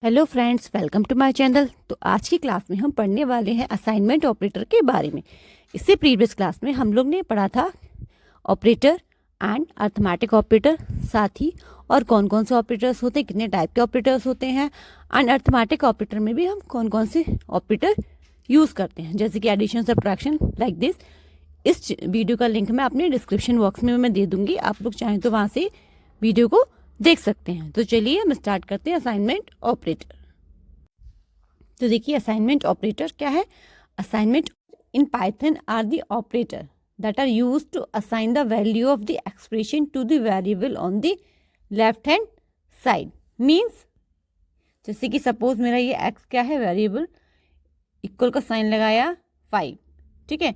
Hello friends, welcome to my channel. तो आज की क्लास में हम पढ़ने वाले हैं असाइनमेंट ऑपरेटर के बारे में। इससे प्रीवियस क्लास में हम लोग ने पढ़ा था ऑपरेटर एंड अर्थमेटिक ऑपरेटर, साथ ही और कौन कौन से ऑपरेटर्स होते हैं, कितने टाइप के ऑपरेटर्स होते हैं, एंड अर्थमेटिक ऑपरेटर में भी हम कौन कौन से ऑपरेटर यूज़ करते हैं, जैसे कि एडिशन, सब्ट्रैक्शन, लाइक दिस। इस वीडियो का लिंक मैं अपने डिस्क्रिप्शन बॉक्स में मैं दे दूंगी, आप लोग चाहें तो वहाँ से वीडियो को देख सकते हैं। तो चलिए हम स्टार्ट करते हैं असाइनमेंट ऑपरेटर। तो देखिए असाइनमेंट ऑपरेटर क्या है। Assignment in Python are the operator that are use to assign the value of the expression to the variable on the left hand side. Means जैसे कि सपोज मेरा ये एक्स क्या है, वेरिएबल, इक्वल का sign लगाया 5, ठीक है।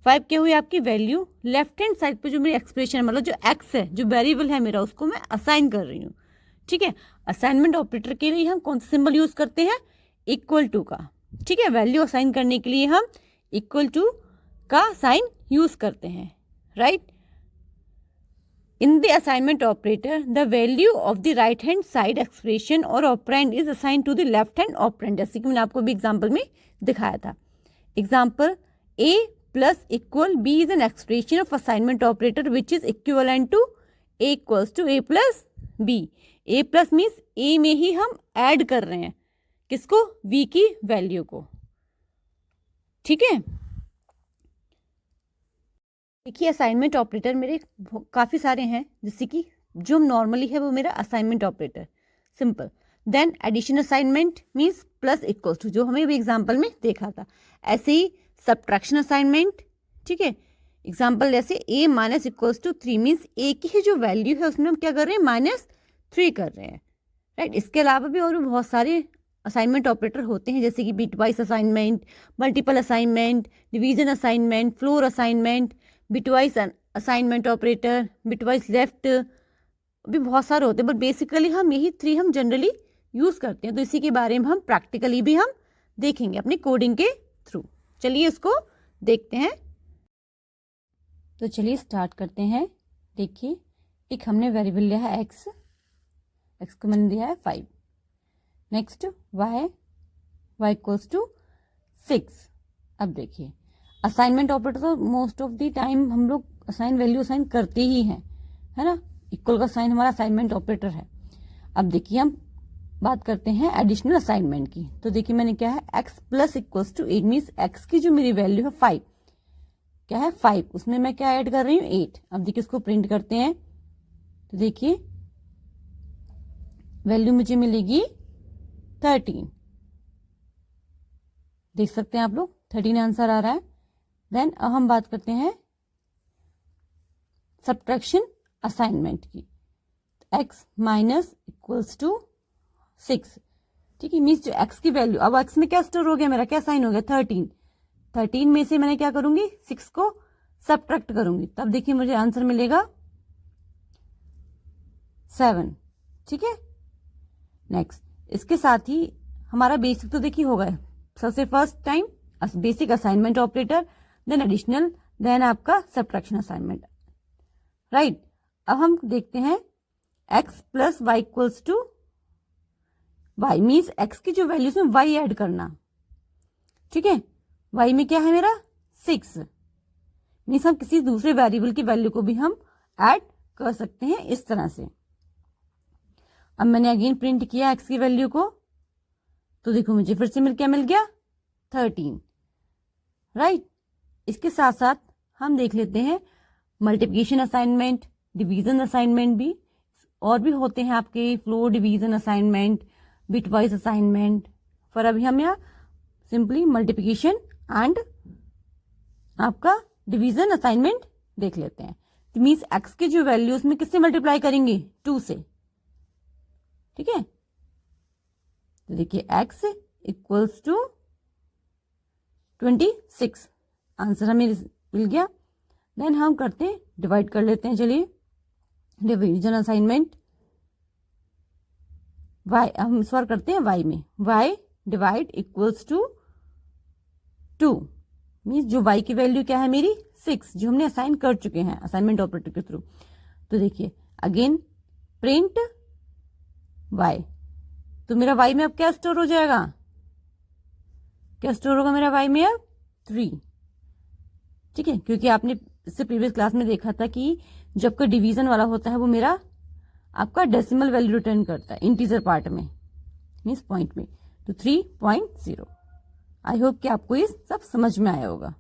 5 क्या हुई आपकी वैल्यू, लेफ्ट हैंड साइड पे जो मेरी एक्सप्रेशन मतलब जो एक्स है, जो वेरिएबल है मेरा, उसको मैं असाइन कर रही हूँ, ठीक है। असाइनमेंट ऑपरेटर के लिए हम कौन सा सिंबल यूज करते हैं, इक्वल टू का, ठीक है। वैल्यू असाइन करने के लिए हम इक्वल टू का साइन यूज करते हैं, right. In the assignment operator the value of the right hand side expression और operand is assign to the left hand operand, जैसे कि मैंने आपको भी एग्जाम्पल में दिखाया था। Example, A plus equal B is an expression of assignment operator which is equivalent to A equals to A plus B. A plus means A में ही हम ऐड कर रहे हैं किसको, v की वैल्यू को, ठीक है। देखिए असाइनमेंट ऑपरेटर मेरे काफ़ी सारे हैं, जैसे कि जो नॉर्मली है वो मेरा assignment operator simple. Then addition assignment means plus equal to, जो हमें भी एग्जाम्पल में देखा था। ऐसे ही सब्ट्रैक्शन असाइनमेंट, ठीक है। एग्जाम्पल जैसे a minus equals to 3 means a की ही जो वैल्यू है उसमें हम क्या कर रहे हैं, -3 कर रहे हैं, राइट। इसके अलावा भी और भी बहुत सारे असाइनमेंट ऑपरेटर होते हैं, जैसे कि bitwise assignment, multiple assignment, division assignment, floor assignment, bitwise assignment operator, bitwise left, भी बहुत सारे होते हैं, बट बेसिकली हम यही 3 हम जनरली यूज़ करते हैं। तो इसी के बारे में हम प्रैक्टिकली भी हम देखेंगे अपनी कोडिंग के थ्रू। चलिए इसको देखते हैं। तो चलिए स्टार्ट करते हैं। देखिए एक हमने वेरिएबल लिया है एक्स को मैंने दिया है 5। Next y equals to 6। अब देखिए असाइनमेंट ऑपरेटर तो मोस्ट ऑफ द टाइम हम लोग वैल्यू असाइन करते ही हैं, है ना। इक्वल का साइन हमारा असाइनमेंट ऑपरेटर है। अब देखिए हम बात करते हैं एडिशनल असाइनमेंट की। तो देखिए मैंने क्या है, x plus equals to 8 means x की जो मेरी वैल्यू है 5, क्या है 5, उसमें मैं क्या ऐड कर रही हूँ 8। अब देखिए इसको प्रिंट करते हैं, तो देखिए वैल्यू मुझे मिलेगी 13, देख सकते हैं आप लोग 13 आंसर आ रहा है। देन अब हम बात करते हैं सब्ट्रैक्शन असाइनमेंट की। x माइनस इक्वल्स टू 6, ठीक है। मीन्स जो x की वैल्यू, अब x में क्या स्टोर हो गया, मेरा क्या साइन हो गया 13 में से मैंने क्या करूंगी 6 को सब्ट्रैक्ट करूंगी, तब देखिए मुझे आंसर मिलेगा 7, ठीक है। नेक्स्ट इसके साथ ही हमारा बेसिक तो देखिए हो गया, सबसे first time basic assignment operator, then additional, then आपका सब्ट्रैक्शन असाइनमेंट, राइट। अब हम देखते हैं x plus y equals to y means x की जो वैल्यूज में y ऐड करना, ठीक है। y में क्या है मेरा 6 मीन्स हम किसी दूसरे वेरिएबल की वैल्यू को भी हम ऐड कर सकते हैं इस तरह से। अब मैंने अगेन प्रिंट किया x की वैल्यू को, तो देखो मुझे फिर से क्या मिल गया 13, राइट। इसके साथ साथ हम देख लेते हैं मल्टीप्लिकेशन असाइनमेंट, डिवीजन असाइनमेंट भी और भी होते हैं आपके, floor division assignment, bitwise assignment. पर अभी हम यहाँ सिंपली मल्टीप्लिकेशन एंड आपका डिवीजन असाइनमेंट देख लेते हैं। तो मीन्स एक्स की जो वैल्यू उसमें किससे मल्टीप्लाई करेंगे 2 से, ठीक है। तो देखिए x इक्वल्स टू 26, आंसर हमें मिल गया। देन हम करते हैं डिवाइड कर लेते हैं, चलिए डिवीजन असाइनमेंट y हम सॉल्व करते हैं y में, y divide equals to 2 means जो y की वैल्यू क्या है मेरी 6, जो हमने असाइन कर चुके हैं असाइनमेंट ऑपरेटर के थ्रू। तो देखिए अगेन प्रिंट y, तो मेरा y में अब क्या स्टोर हो जाएगा, क्या स्टोर होगा मेरा y में अब 3। ठीक है, क्योंकि आपने इससे प्रीवियस क्लास में देखा था कि जब का डिवीजन वाला होता है वो मेरा आपका डेसिमल वैल्यू रिटर्न करता है इंटीजर पार्ट में, मीन्स पॉइंट में, तो 3.0। आई होप कि आपको ये सब समझ में आया होगा।